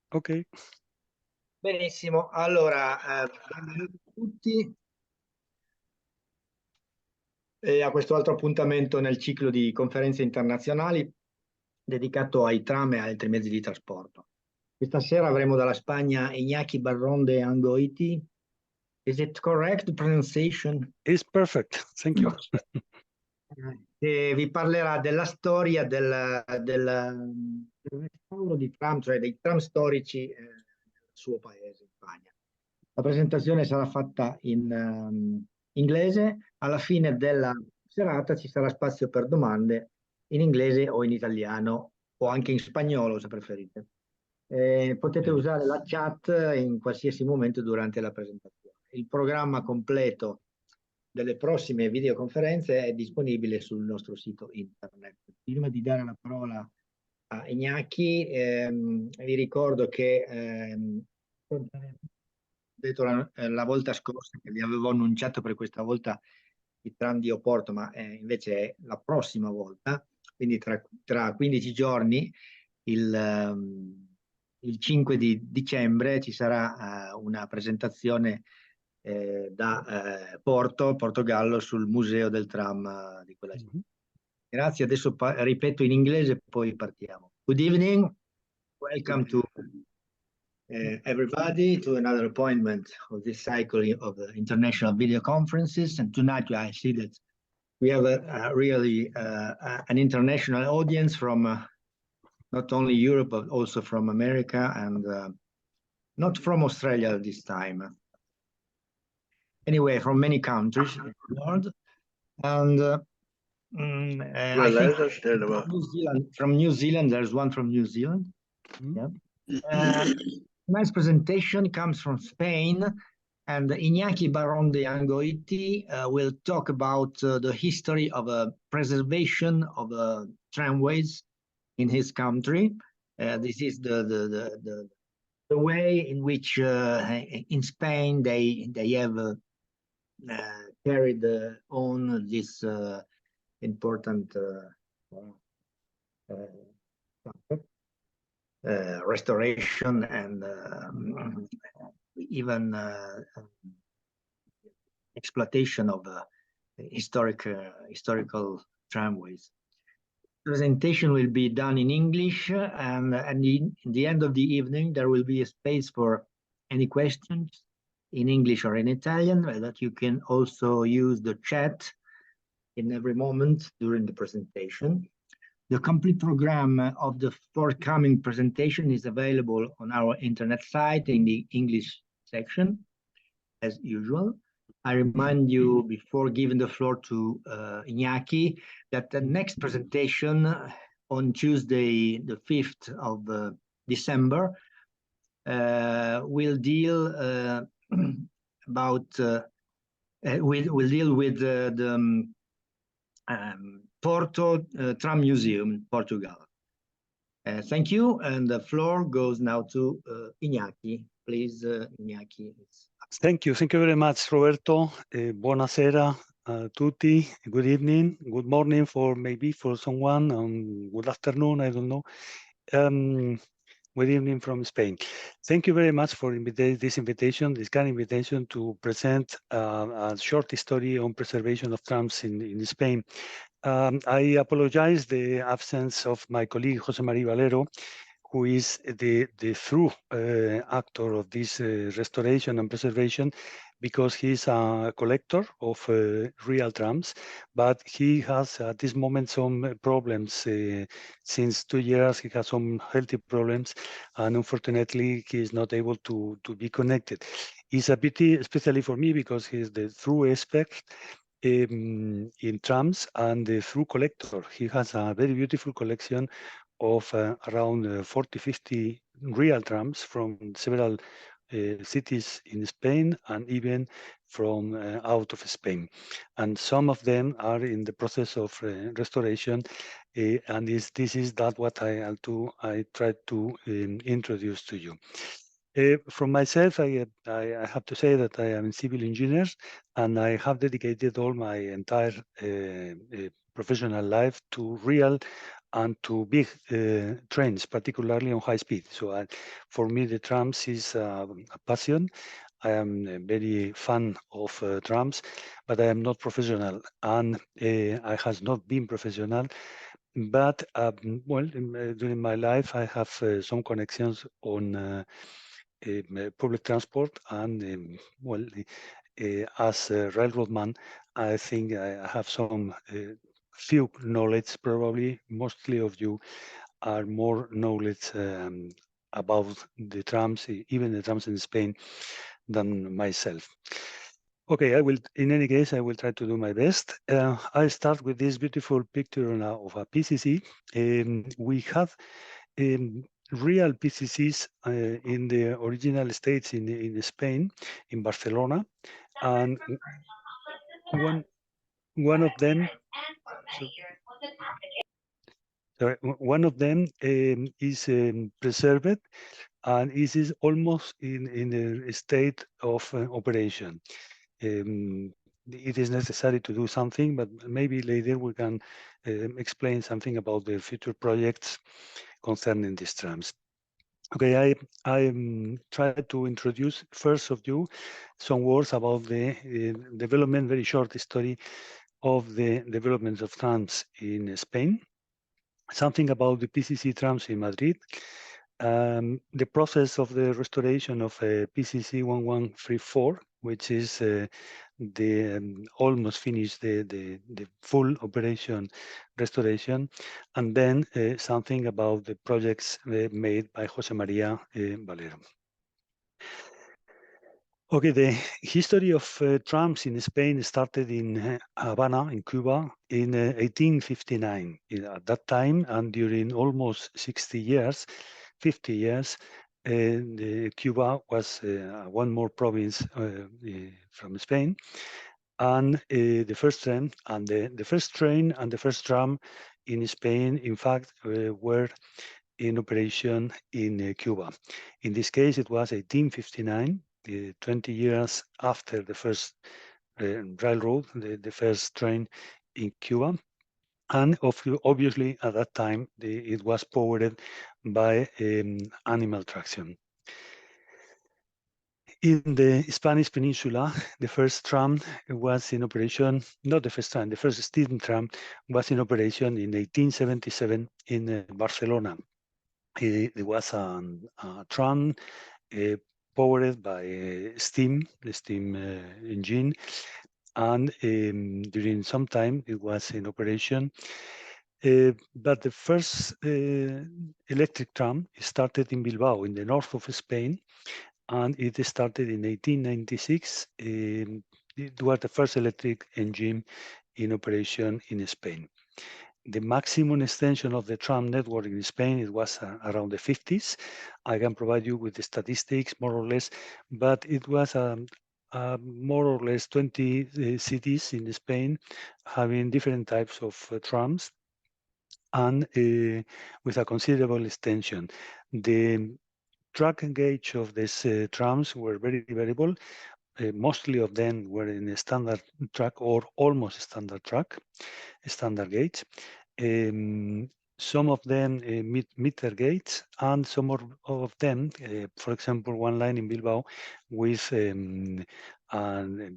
Ok. Benissimo, allora, benvenuti a tutti a questo altro appuntamento nel ciclo di conferenze internazionali dedicato ai tram e altri mezzi di trasporto. Questa sera avremo dalla Spagna Iñaki Barron de Angoiti. Is it correct, the pronunciation? It's perfect, thank you. Che vi parlerà della storia del restauro di tram, cioè dei tram storici nel suo paese, in Spagna. La presentazione sarà fatta in inglese. Alla fine della serata ci sarà spazio per domande in inglese o in italiano o anche in spagnolo, se preferite. Potete usare la chat in qualsiasi momento durante la presentazione. Il programma completo delle prossime videoconferenze è disponibile sul nostro sito internet. Prima di dare la parola a Iñaki, vi ricordo che detto la volta scorsa che vi avevo annunciato per questa volta il tram di Oporto, ma invece è la prossima volta, quindi tra 15 giorni, il 5 di dicembre, ci sarà una presentazione da Portogallo sul museo del tram di quella città. Grazie, adesso ripeto in inglese, poi partiamo. Good evening, welcome to everybody to another appointment of this cycle of international video conferences. And tonight I see that we have really an international audience from not only Europe, but also from America and not from Australia this time. Anyway, from many countries in the world. And I think from New Zealand, there's one from New Zealand. Yeah. Tonight's presentation comes from Spain, and Iñaki Barron de Angoiti will talk about the history of preservation of tramways in his country. This is the way in which in Spain they have carried on this important restoration and even exploitation of historical tramways. Presentation will be done in English, and in the end of the evening there will be a space for any questions in English or in Italian, that you can also use the chat in every moment during the presentation. The complete program of the forthcoming presentation is available on our internet site in the English section, as usual. I remind you, before giving the floor to Iñaki, that the next presentation on Tuesday, the 5th of December, will deal will deal with the Porto Tram Museum in Portugal. Thank you, and the floor goes now to Iñaki. Please, Iñaki. Thank you very much, Roberto. Buonasera a tutti. Good evening, good morning for someone, and good afternoon, I don't know. Good evening from Spain. Thank you very much for this kind invitation to present a short history on preservation of trams in Spain. I apologize the absence of my colleague Jose María Valero, who is the true actor of this restoration and preservation, because he's a collector of real trams, but he has at this moment some problems. Since 2 years, he has some healthy problems, and unfortunately, he is not able to be connected. It's a pity, especially for me, because he's the true expert in trams and the true collector. He has a very beautiful collection of around 40-50 real trams from several cities in Spain and even from out of Spain. And some of them are in the process of restoration, and this is what I try to introduce to you. From myself, I have to say that I am a civil engineer, and I have dedicated all my entire professional life to real and to big trains, particularly on high speed. So for me, the trams is a passion. I am very fan of trams, but I am not professional, and I has not been professional. But well, during my life, I have some connections on public transport, and well, as a railroad man, I think I have some few knowledge. Probably mostly of you are more knowledge about the trams, even the trams in Spain, than myself. Okay, in any case, I will try to do my best. I'll start with this beautiful picture now of a PCC. We have real PCCs in the original states in Spain, in Barcelona, and one of them. So one of them is preserved, and it is almost in a state of operation. It is necessary to do something, but maybe later we can explain something about the future projects concerning these trams. Okay, I try to introduce first of you some words about the development, very short story of the development of trams in Spain. Something about the PCC trams in Madrid. The process of the restoration of PCC 1134, which is the almost finished the full operation restoration, and then something about the projects made by Jose Maria Valero. Okay, the history of trams in Spain started in Havana, in Cuba, in 1859. At that time, and during almost 50 years, Cuba was one more province from Spain. And the first tram and the first train and the first tram in Spain, in fact, were in operation in Cuba. In this case, it was 1859, 20 years after the first railroad, the first train in Cuba. And obviously, at that time, it was powered by animal traction. In the Spanish Peninsula, the first tram was in operation, not the first tram, the first steam tram was in operation in 1877 in Barcelona. It was a tram powered by steam, the steam engine, and during some time it was in operation. But the first electric tram started in Bilbao, in the north of Spain, and it started in 1896. It was the first electric engine in operation in Spain. The maximum extension of the tram network in Spain, it was around the 50s. I can provide you with the statistics, more or less, but it was more or less 20 cities in Spain having different types of trams, and with a considerable extension. The track gauge of these trams were very variable. Mostly of them were in a standard track or almost standard track, standard gauge. Some of them meter gauge, and some of them, for example, one line in Bilbao with a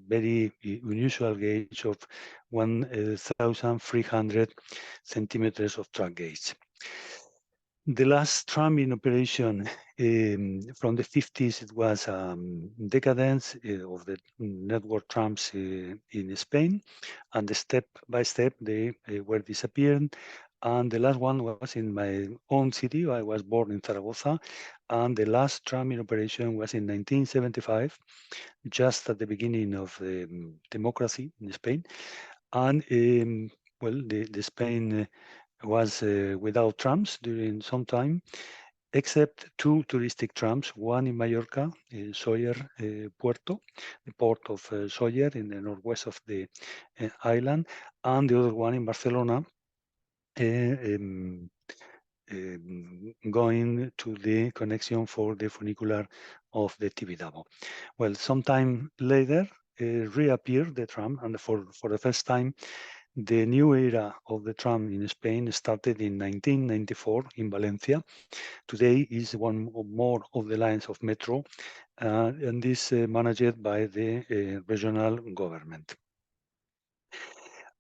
very unusual gauge of 1,300 centimeters of track gauge. The last tram in operation from the 50s, it was decadence of the network trams in Spain, and step by step they were disappearing. And the last one was in my own city. I was born in Zaragoza, and the last tram in operation was in 1975, just at the beginning of democracy in Spain. And well, the Spain was without trams during some time, except two touristic trams, one in Mallorca, Sóller Puerto, the port of Sóller in the northwest of the island, and the other one in Barcelona, going to the connection for the funicular of the Tibidabo. Well, sometime later, reappeared the tram, and for the first time, The new era of the tram in Spain started in 1994 in Valencia. Today is one or more of the lines of metro, and is managed by the regional government.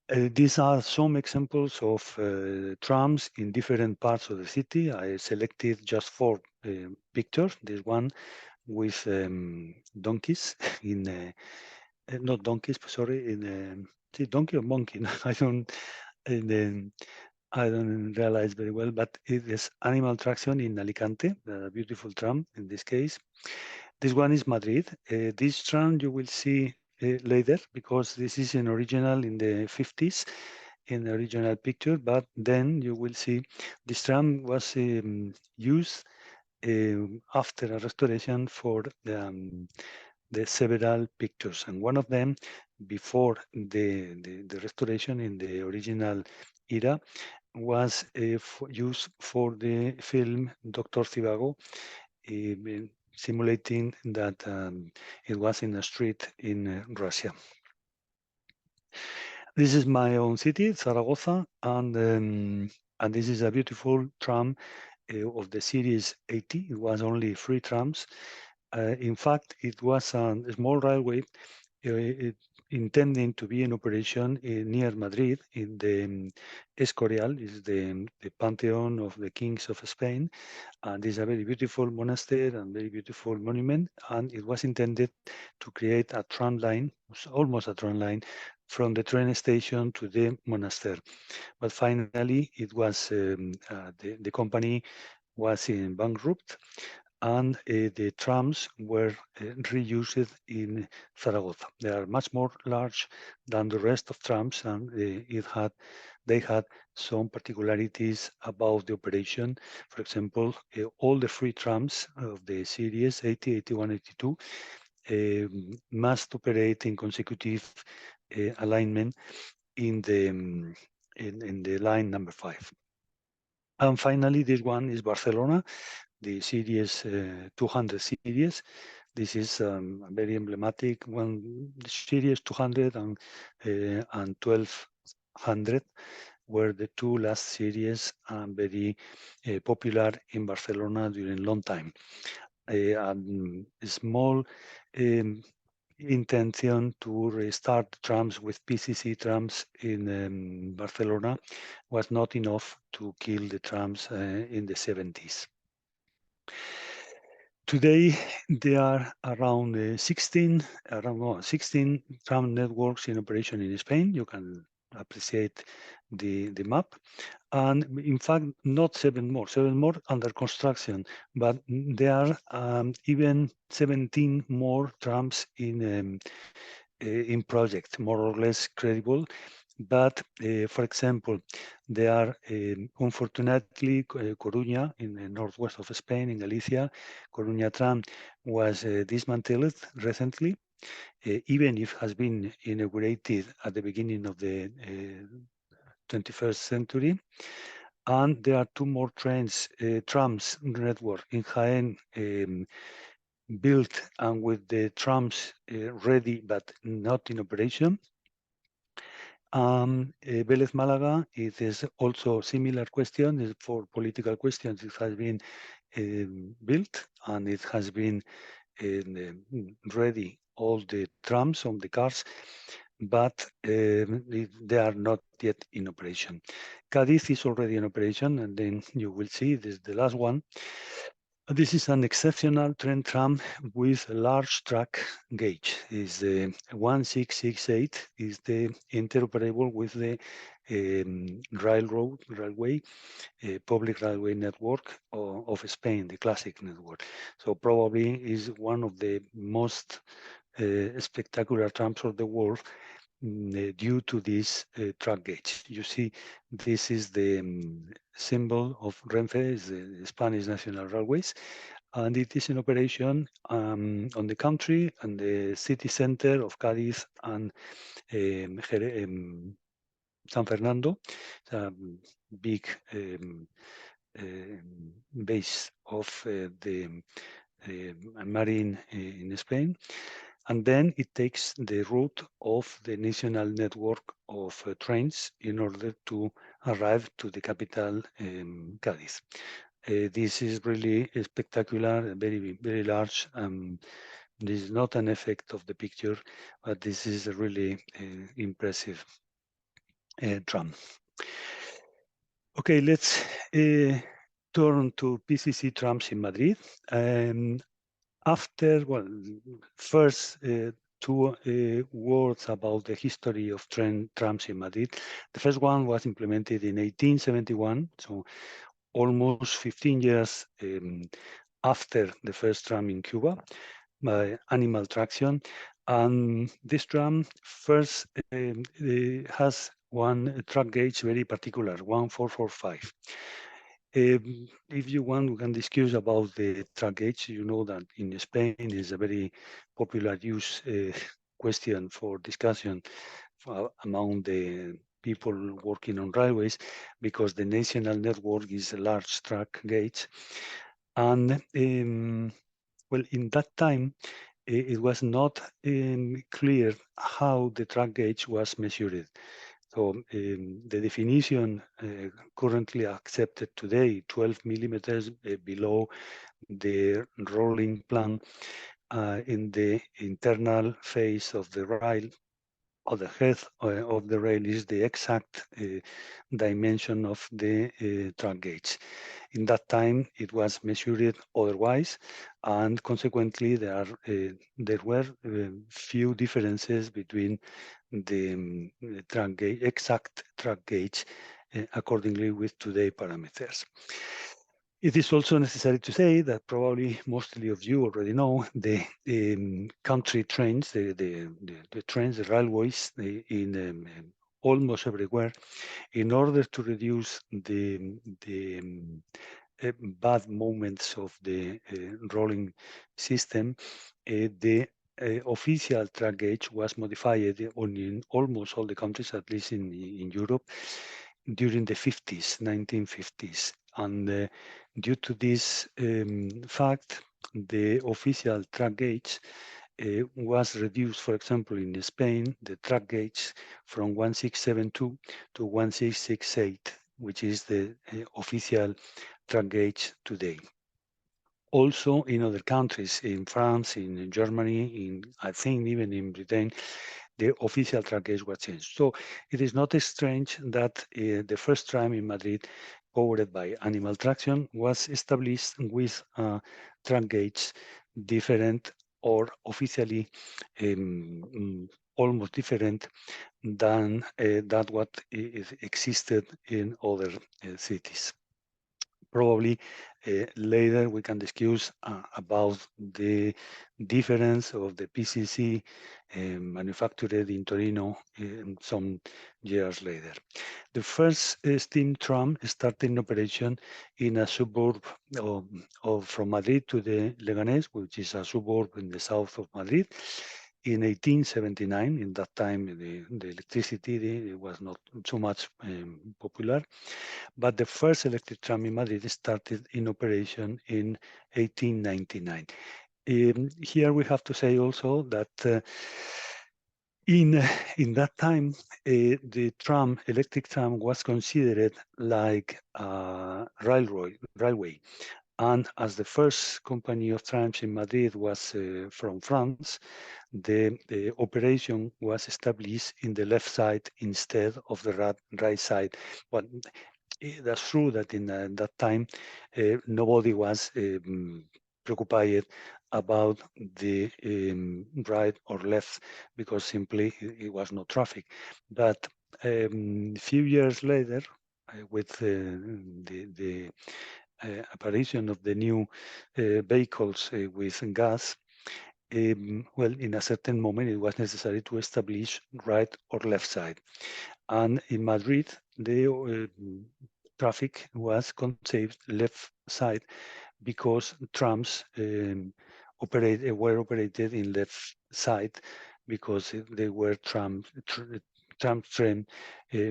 These are some examples of trams in different parts of the city. I selected just 4 pictures. This one with donkeys in not donkeys, sorry, in donkey or monkey. I don't realize very well, but it is animal traction in Alicante, a beautiful tram in this case. This one is Madrid. This tram you will see later, because this is an original in the 50s, in the original picture, but then you will see this tram was used after a restoration for the several pictures, and one of them before the restoration in the original era was used for the film Doctor Zivago, simulating that it was in a street in Russia. This is my own city, Zaragoza, and this is a beautiful tram of the series 80. It was only 3 trams. In fact, it was a small railway intending to be in operation near Madrid in the Escorial, is the pantheon of the kings of Spain. And it's a very beautiful monastery and very beautiful monument. And it was intended to create a tram line, almost a tram line, from the train station to the monastery. But finally, it was the company was in bankrupt, and the trams were reused in Zaragoza. They are much more large than the rest of trams, and they had some particularities about the operation. For example, all the 3 trams of the series 80, 81, 82 must operate in consecutive alignment in the line number 5. And finally, this one is Barcelona, the series 200 series. This is a very emblematic one. The series 200 and 1200 were the 2 last series very popular in Barcelona during a long time. A small intention to restart trams with PCC trams in Barcelona was not enough to kill the trams in the 70s. Today, there are around 16 tram networks in operation in Spain. You can appreciate the map. And in fact, not 7 more under construction, but there are even 17 more trams in project, more or less credible. But for example, there are unfortunately Coruña in the northwest of Spain, in Galicia. Coruña tram was dismantled recently, even if it has been inaugurated at the beginning of the 21st century. And there are 2 more trams network in Jaén, built and with the trams ready but not in operation. Vélez Málaga, it is also similar question. For political questions, it has been built and it has been ready, all the trams on the cars, but they are not yet in operation. Cadiz is already in operation, and then you will see this is the last one. This is an exceptional train tram with a large track gauge. Is the 1668 is the interoperable with the railway, public railway network of Spain, the classic network. So probably is one of the most spectacular trams of the world due to this track gauge. You see, this is the symbol of Renfe, is the Spanish National Railways, and it is in operation on the country and the city center of Cádiz and San Fernando. It's a big base of the marine in Spain. and then it takes the route of the national network of trains in order to arrive to the capital, Cadiz. This is really spectacular, very, very large. This is not an effect of the picture, but this is a really impressive tram. Okay, let's turn to PCC trams in Madrid. After, well, first two words about the history of trams in Madrid. The first one was implemented in 1871, so almost 15 years after the first tram in Cuba by animal traction. And this tram first has one track gauge very particular, 1445. If you want, we can discuss about the track gauge. You know that in Spain is a very popular use question for discussion among the people working on railways, because the national network is a large track gauge. And well, in that time, it was not clear how the track gauge was measured. So the definition currently accepted today, 12 millimeters below the rolling plan in the internal face of the rail, or the head of the rail, is the exact dimension of the track gauge. In that time, it was measured otherwise, and consequently, there were few differences between the track gauge, exact track gauge, accordingly with today's parameters. It is also necessary to say that probably mostly of you already know the country trains, the trains, the railways in almost everywhere, in order to reduce the bad moments of the rolling system, the official track gauge was modified in almost all the countries, at least in Europe, during the 50s, 1950s. And due to this fact, the official track gauge was reduced. For example, in Spain, the track gauge from 1672 to 1668, which is the official track gauge today. Also in other countries, in France, in Germany, I think even in Britain, the official track gauge was changed. So it is not strange that the first tram in Madrid, powered by animal traction, was established with a track gauge different, or officially almost different than that what existed in other cities. Probably later we can discuss about the difference of the PCC manufactured in Torino some years later. The first steam tram started in operation in a suburb from Madrid to the Leganés, which is a suburb in the south of Madrid, in 1879. In that time, the electricity was not so much popular. But the first electric tram in Madrid started in operation in 1899. Here we have to say also that in that time, the electric tram was considered like a railway. And as the first company of trams in Madrid was from France, the operation was established in the left side instead of the right side. But that's true that in that time, nobody was preoccupied about the right or left, because simply it was no traffic. But a few years later, with the apparition of the new vehicles with gas, well, in a certain moment, it was necessary to establish right or left side. And in Madrid, the traffic was conceived left side, because trams were operated in left side, because they were trained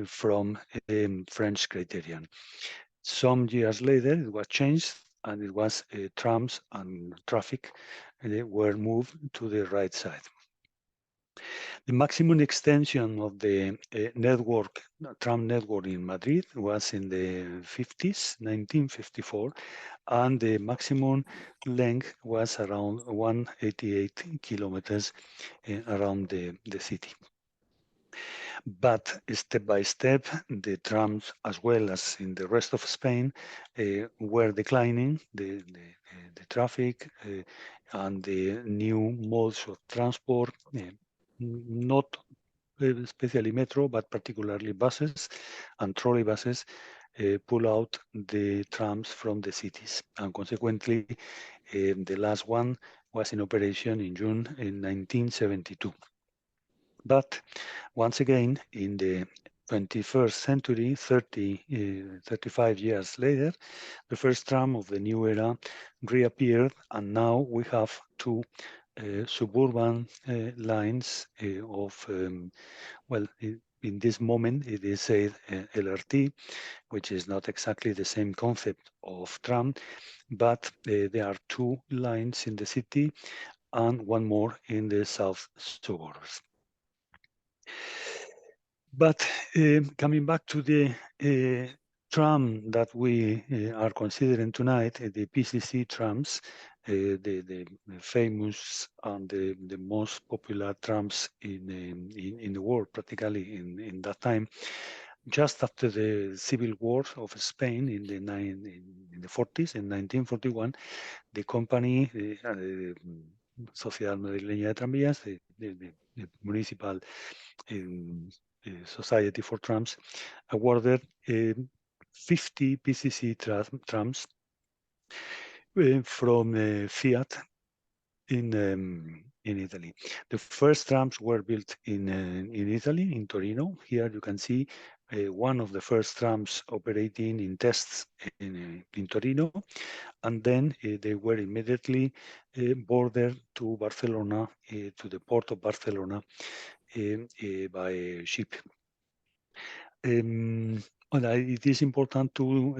from French criterion. Some years later, it was changed, and it was trams and traffic, and they were moved to the right side. The maximum extension of the tram network in Madrid was in the 50s, 1954, and the maximum length was around 188 kilometers around the city. But step by step, the trams, as well as in the rest of Spain, were declining. The traffic and the new modes of transport, not especially metro, but particularly buses and trolley buses, pull out the trams from the cities. And consequently, the last one was in operation in June in 1972. But once again, in the 21st century, 35 years later, the first tram of the new era reappeared, and now we have two suburban lines of, well, in this moment, it is a LRT, which is not exactly the same concept of tram, but there are two lines in the city and one more in the south suburbs. But coming back to the tram that we are considering tonight, the PCC trams, the famous and the most popular trams in the world, practically in that time. Just after the Civil War of Spain in the 40s, in 1941, the company, Sociedad Madrileña de Tranvías, the municipal Society for Trams, awarded 50 PCC trams from Fiat in Italy. The first trams were built in Italy, in Torino. Here you can see one of the first trams operating in tests in Torino, and then they were immediately bordered to Barcelona, to the port of Barcelona by ship. It is important to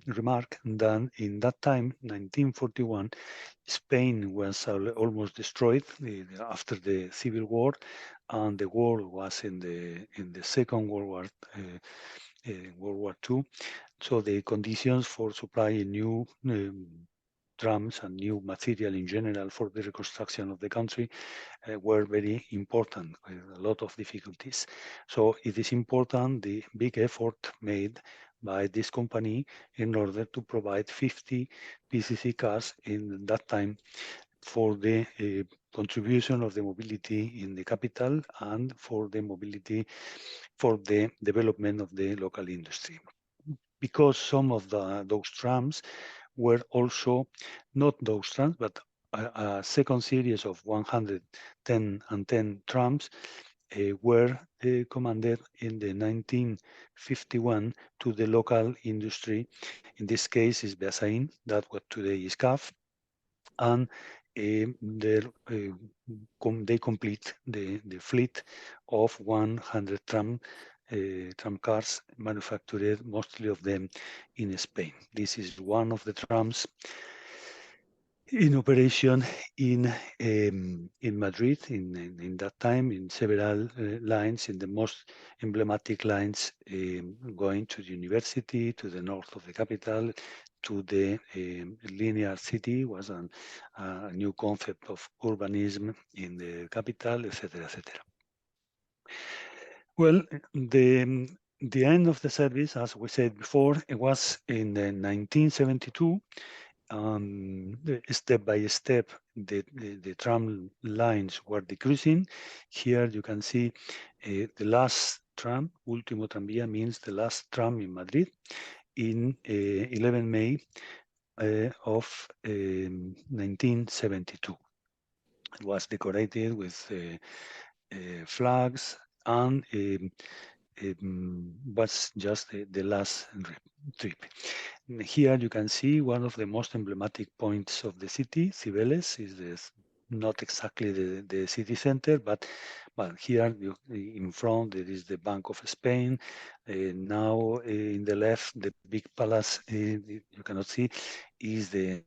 remark that in that time, 1941, Spain was almost destroyed after the Civil War, and the war was in the Second World War, World War II. So the conditions for supplying new trams and new material in general for the reconstruction of the country were very important, with a lot of difficulties. So it is important the big effort made by this company in order to provide 50 PCC cars in that time for the contribution of the mobility in the capital and for the mobility for the development of the local industry. Because some of those trams were also not those trams, but a second series of 110 trams were commanded in the 1951 to the local industry. In this case is Beasain, that what today is CAF, and they complete the fleet of 100 tram cars manufactured, mostly of them in Spain. This is one of the trams in operation in Madrid in that time, in several lines, in the most emblematic lines going to the university, to the north of the capital, to the linear city, was a new concept of urbanism in the capital, etc., etc. Well, the end of the service, as we said before, it was in 1972. Step by step, the tram lines were decreasing. Here you can see the last tram, último tranvía, means the last tram in Madrid in 11 May of 1972. It was decorated with flags and was just the last trip. Here you can see one of the most emblematic points of the city. Cibeles is not exactly the city center, but here in front there is the Bank of Spain. Now in the left, the big palace you cannot see is the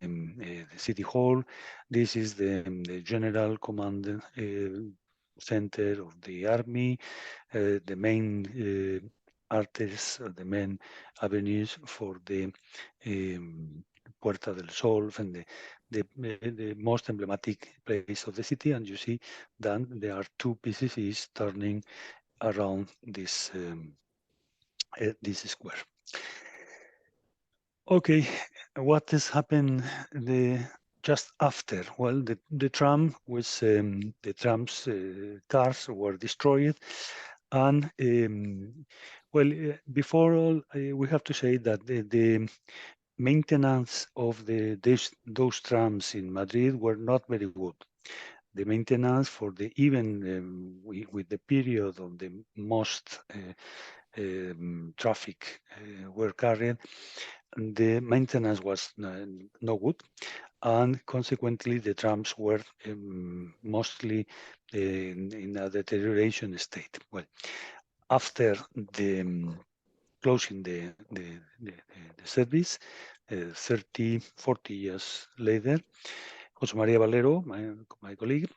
city hall. This is the general command center of the army, the main arteries, the main avenues for the Puerta del Sol and the most emblematic place of the city. And you see that there are two PCCs turning around this square. Okay, what has happened just after? Well, the tram was the tram's cars were destroyed, and before all, we have to say that the maintenance of those trams in Madrid were not very good. The maintenance for the even with the period of the most traffic were carried, the maintenance was no good, and consequently the trams were mostly in a deterioration state. Well, after the closing the service, 30, 40 years later, José María Valero, my colleague,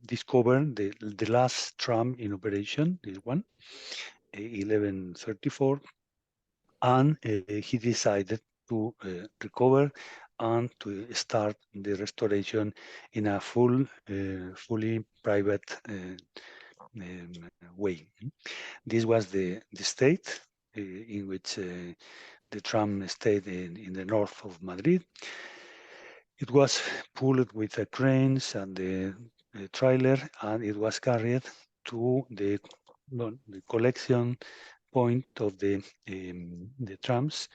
discovered the last tram in operation, this one, 1134, and he decided to recover and to start the restoration in a fully private way. This was the state in which the tram stayed in the north of Madrid. It was pulled with cranes and the trailer, and it was carried to the collection point of the trams,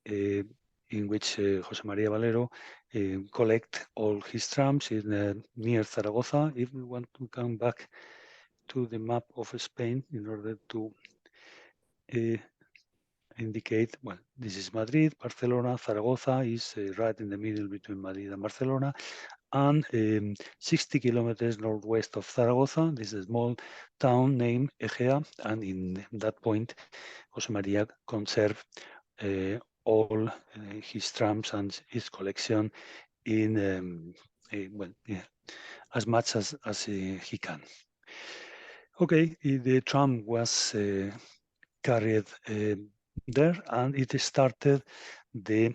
in which José María Valero collect all his trams in near Zaragoza. If we want to come back to the map of Spain in order to indicate, well, this is Madrid, Barcelona, Zaragoza is right in the middle between Madrid and Barcelona, and 60 kilometers northwest of Zaragoza. This is a small town named Egea, and in that point, José María conserved all his trams and his collection in as much as he can. Okay, the tram was carried there, and it started the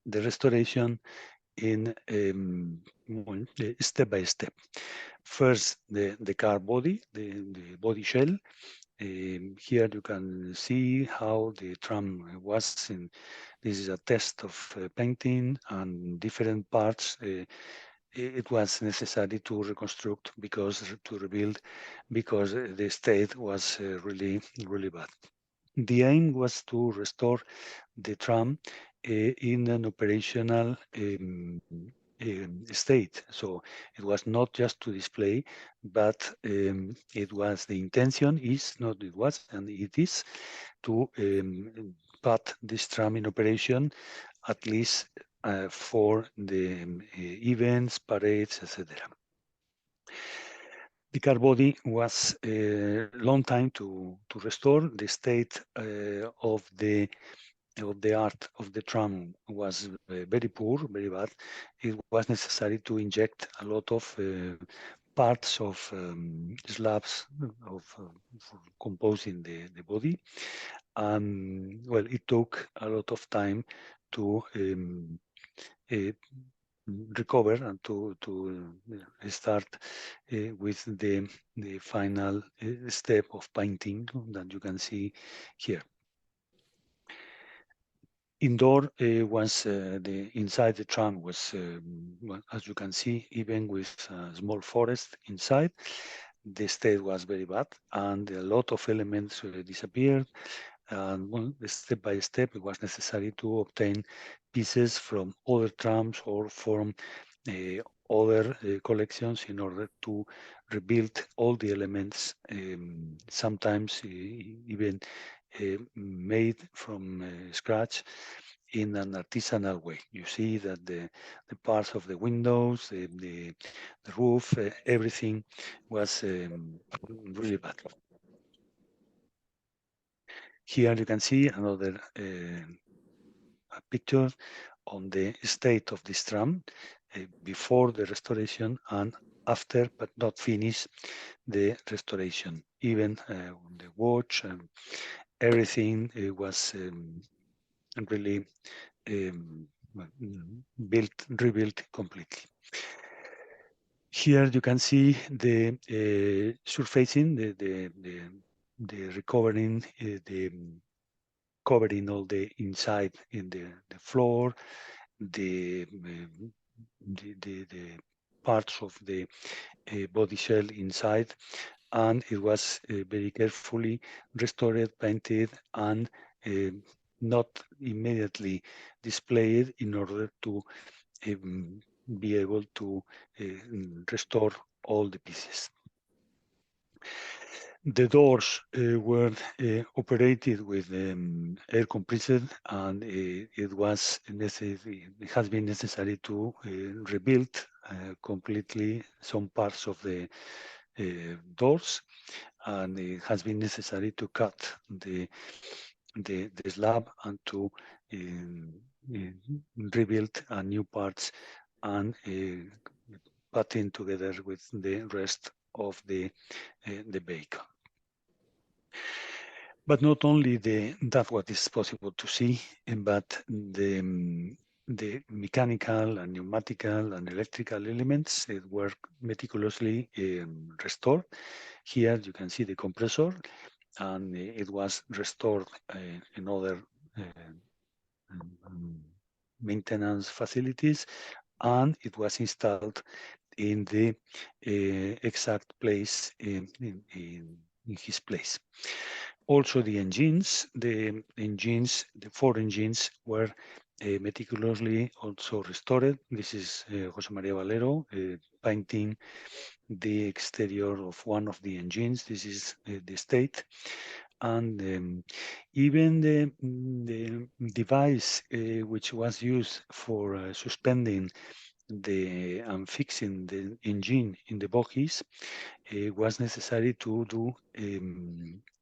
restoration in step by step. First, the car body, the body shell. Here you can see how the tram was in. This is a test of painting and different parts. It was necessary to reconstruct to rebuild because the state was really bad. The aim was to restore the tram in an operational state. So it was not just to display, but it was the intention is not it was and it is to put this tram in operation at least for the events, parades, etc. The car body was a long time to restore. The state of the art of the tram was very poor, very bad. It was necessary to inject a lot of parts of slabs for composing the body. Well, it took a lot of time to recover and to start with the final step of painting that you can see here. Indoor was the inside the tram was, well, as you can see, even with a small forest inside, the state was very bad, and a lot of elements disappeared. And well, step by step, it was necessary to obtain pieces from other trams or from other collections in order to rebuild all the elements, sometimes even made from scratch in an artisanal way. You see that the parts of the windows, the roof, everything was really bad. Here you can see another picture on the state of this tram before the restoration and after, but not finish the restoration. Even the watch and everything was really rebuilt completely. Here you can see the surfacing, the recovering, the covering all the inside in the floor, the parts of the body shell inside, and it was very carefully restored, painted, and not immediately displayed in order to be able to restore all the pieces. The doors were operated with air compressed, and it was necessary. It has been necessary to rebuild completely some parts of the doors, and it has been necessary to cut the slab and to rebuild new parts and putting together with the rest of the vehicle. But not only that what is possible to see, but the mechanical and pneumatical and electrical elements were meticulously restored. Here you can see the compressor, and it was restored in other maintenance facilities, and it was installed in the exact place in his place. Also, the engines, the 4 engines were meticulously also restored. This is Jose Maria Valero painting the exterior of one of the engines. This is the state. And even the device which was used for suspending and fixing the engine in the bogies was necessary to do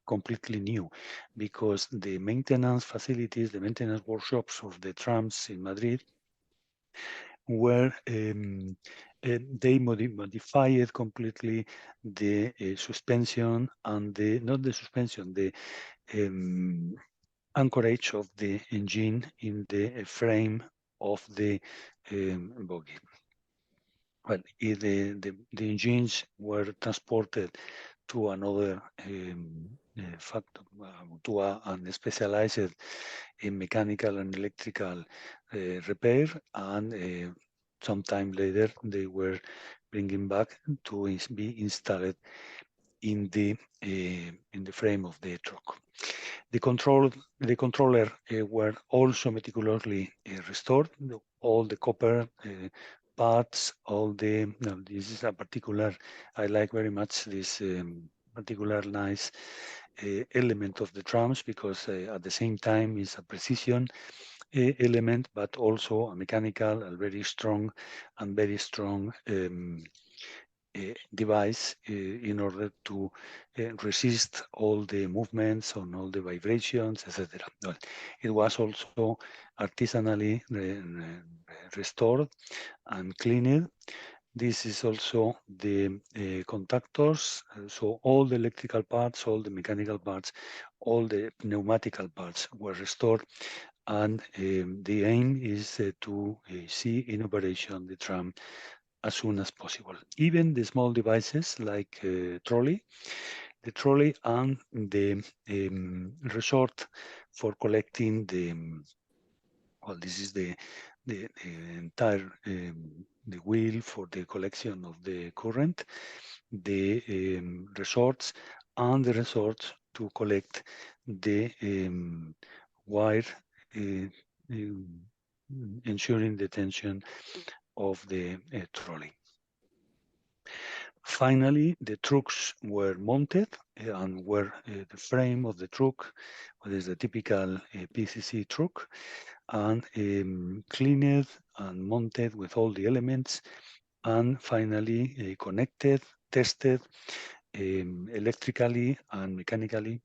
completely new, because the maintenance facilities, the maintenance workshops of the trams in Madrid were they modified completely the suspension and not the suspension, the anchorage of the engine in the frame of the bogie. Well, the engines were transported to another to a specialized in mechanical and electrical repair, and sometime later they were bringing back to be installed in the frame of the truck. The controller were also meticulously restored. All the copper parts, all the. No, this is a particular. I like very much this particular nice element of the trams, because at the same time is a precision element, but also a mechanical, a very strong device in order to resist all the movements and all the vibrations, etc. Well, it was also artisanally restored and cleaned. This is also the contactors, so all the electrical parts, all the mechanical parts, all the pneumatical parts were restored, and the aim is to see in operation the tram as soon as possible. Even the small devices like the trolley and the resort for collecting the, well, this is the entire the wheel for the collection of the current, the resorts, and the resorts to collect the wire, ensuring the tension of the trolley. Finally, the trucks were mounted and were the frame of the truck, what is the typical PCC truck, and cleaned and mounted with all the elements, and finally connected, tested electrically and mechanically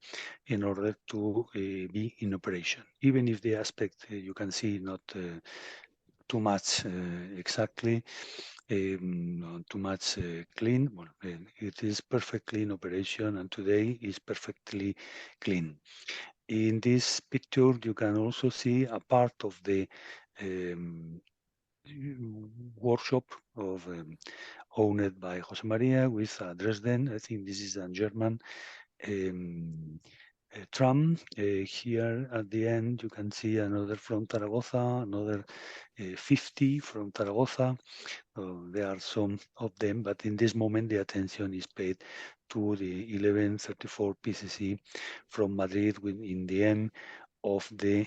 in order to be in operation. Even if the aspect you can see not too much exactly, too much clean. Well, it is perfectly in operation, and today is perfectly clean. In this picture, you can also see a part of the workshop of owned by Jose Maria with Dresden. I think this is a German tram. Here at the end, you can see another from Zaragoza, another 50 from Zaragoza. There are some of them, but in this moment, the attention is paid to the 1134 PCC from Madrid in the end of the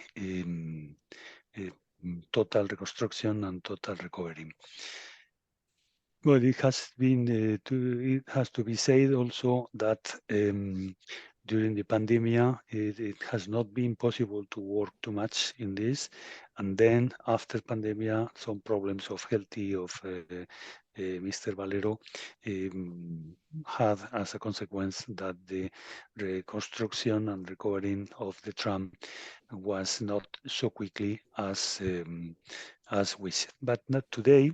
total reconstruction and total recovery. Well, it has to be said also that during the pandemic, it has not been possible to work too much in this, and then after pandemic, some problems of health of Mr. Valero had as a consequence that the reconstruction and recovering of the tram was not so quickly as wished. But not today.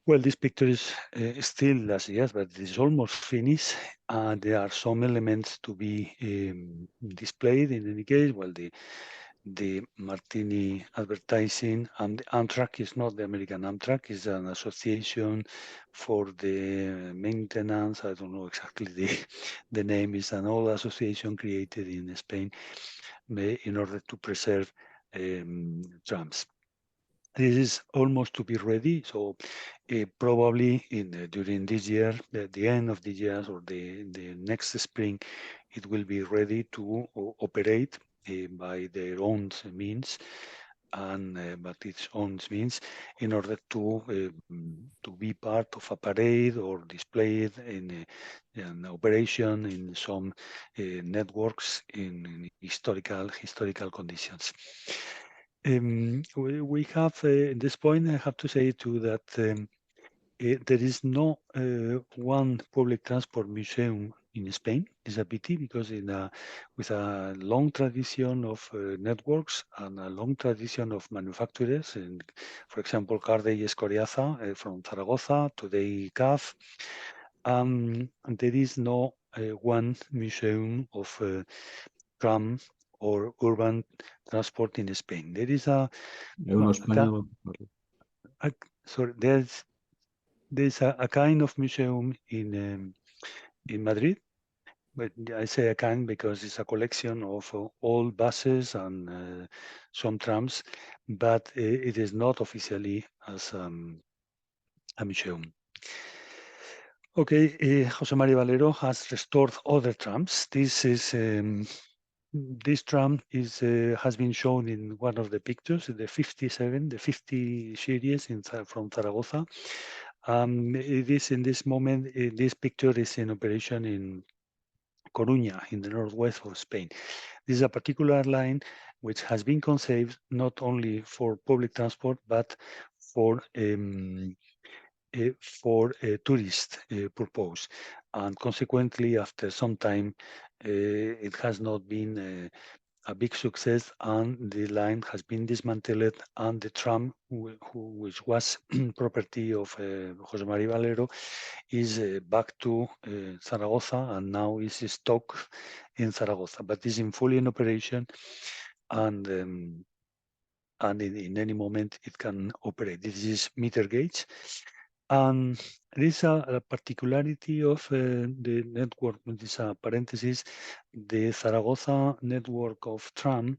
Well, this picture is still last year's, but it is almost finished. There are some elements to be displayed. In any case, well, the Martini advertising, and the Amtrak is not the American Amtrak, it's an association for the maintenance. I don't know exactly the name. Is an old association created in Spain in order to preserve trams. This is almost to be ready, so probably during this year, the end of the year or the next spring, it will be ready to operate by their own means and but its own means in order to be part of a parade or displayed in an operation in some networks in historical conditions. We have, at this point, I have to say too that there is no one public transport museum in Spain. It's a pity because with a long tradition of networks and a long tradition of manufacturers, and for example, Carde y Escoriaza from Zaragoza, today CAF, and there is no one museum of tram or urban transport in Spain. There is sorry, there's a kind of museum in Madrid, but I say a kind because it's a collection of old buses and some trams, but it is not officially as a museum. Okay, Jose Maria Valero has restored other trams. This tram has been shown in one of the pictures, the 50 series from Zaragoza. It is in this moment, this picture is in operation in Coruña, in the northwest of Spain. This is a particular line which has been conceived not only for public transport, but for tourist purpose. And consequently, after some time, it has not been a big success, and the line has been dismantled, and the tram, which was property of Jose Maria Valero, is back to Zaragoza, and now is stuck in Zaragoza, but is in fully in operation, and in any moment it can operate. This is meter gauge. And there is a particularity of the network, this parenthesis, the Zaragoza network of tram,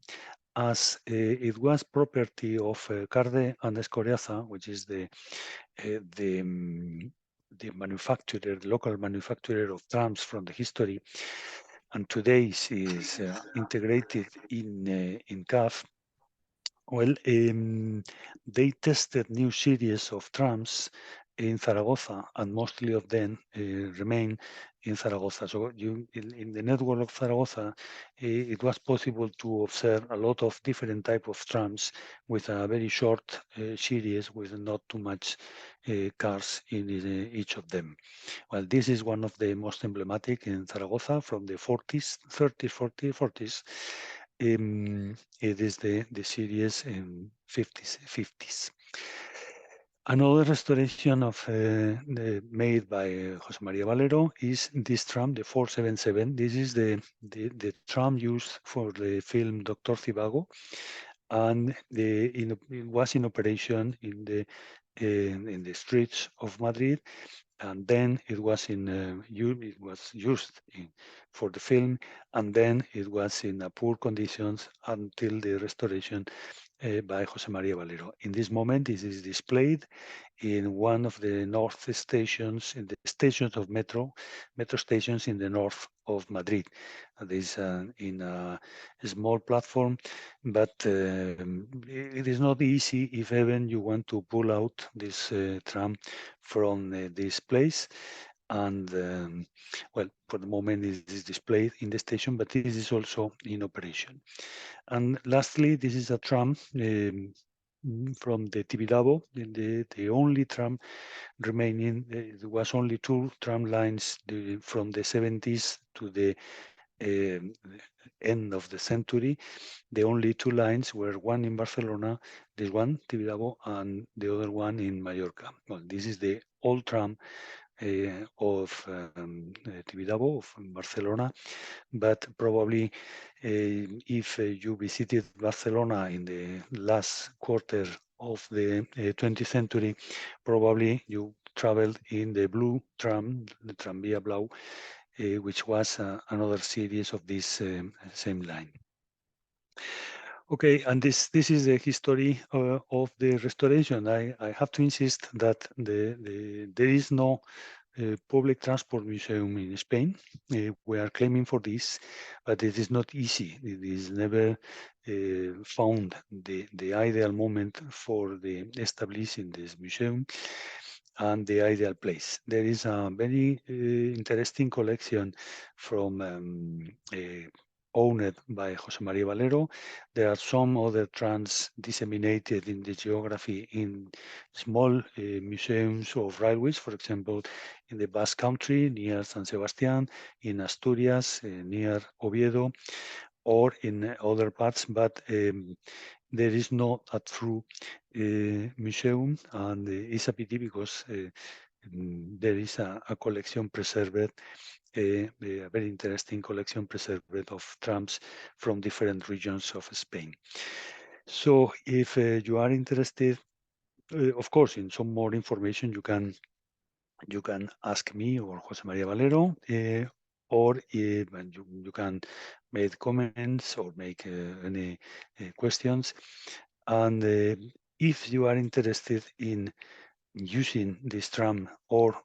as it was property of Carde and Escoriaza, which is the manufacturer, the local manufacturer of trams from the history, and today is integrated in CAF. Well, they tested new series of trams in Zaragoza, and mostly of them remain in Zaragoza. So in the network of Zaragoza, it was possible to observe a lot of different type of trams with a very short series with not too much cars in each of them. Well, this is one of the most emblematic in Zaragoza from the 40s, 30s, 40s. It is the series 50s. Another restoration of made by José María Valero is this tram, the 477. This is the tram used for the film Doctor Zivago, and it was in operation in the streets of Madrid, and then it was used for the film, and then it was in poor conditions until the restoration by José María Valero. In this moment, it is displayed in one of the north stations, in the stations of metro stations in the north of Madrid. This in a small platform, but it is not easy if even you want to pull out this tram from this place. And well, for the moment it is displayed in the station, but this is also in operation. And lastly, this is a tram from the Tibidabo, the only tram remaining. There was only 2 tram lines from the 70s to the end of the century. The only 2 lines were one in Barcelona, this one, Tibidabo, and the other one in Mallorca. Well, this is the old tram of Tibidabo, of Barcelona, but probably if you visited Barcelona in the last quarter of the 20th century, probably you traveled in the blue tram, the Tranvia Blau, which was another series of this same line. Okay, and this is the history of the restoration. I have to insist that there is no public transport museum in Spain. We are claiming for this, but it is not easy. It is never found the ideal moment for the establishing this museum and the ideal place. There is a very interesting collection from owned by José María Valero. There are some other trams disseminated in the geography in small museums of railways, for example, in the Basque Country near San Sebastián, in Asturias near Oviedo, or in other parts, but there is not a true museum, and it's a pity because there is a collection preserved, a very interesting collection preserved of trams from different regions of Spain. So if you are interested, of course, in some more information, you can ask me or José María Valero, or you can make comments or make any questions. And if you are interested in using this tram or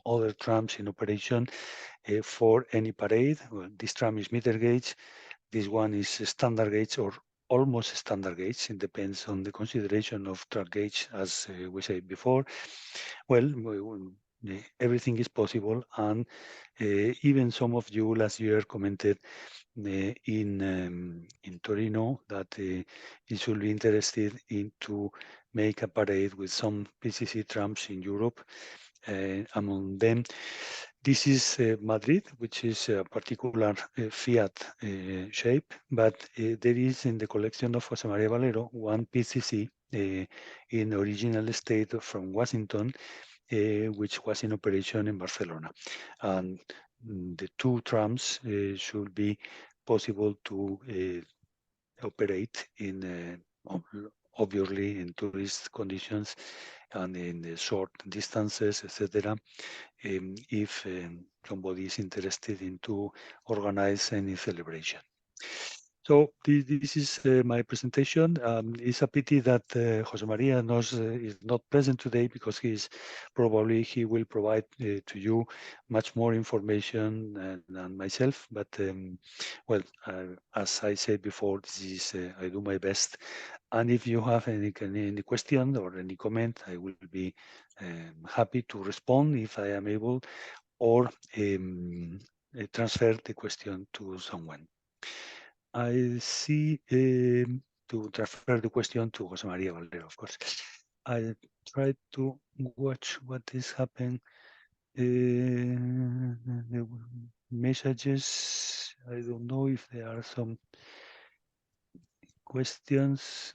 other trams in operation for any parade, well, this tram is meter gauge, this one is standard gauge or almost standard gauge. It depends on the consideration of track gauge, as we said before. Well, everything is possible, and even some of you last year commented in Torino that you should be interested in to make a parade with some PCC trams in Europe. Among them, this is Madrid, which is a particular Fiat shape, but there is in the collection of José María Valero one PCC in original state from Washington, which was in operation in Barcelona. And the 2 trams should be possible to operate in obviously in tourist conditions and in the short distances, etc. If somebody is interested in to organize any celebration. So this is my presentation. It's a pity that José María is not present today because he will provide to you much more information than myself. But well, as I said before, this is I do my best. And if you have any question or any comment, I will be happy to respond if I am able, or transfer the question to someone. I see to transfer the question to José María Valero, of course. I try to watch what is happening. The messages I don't know if there are some questions.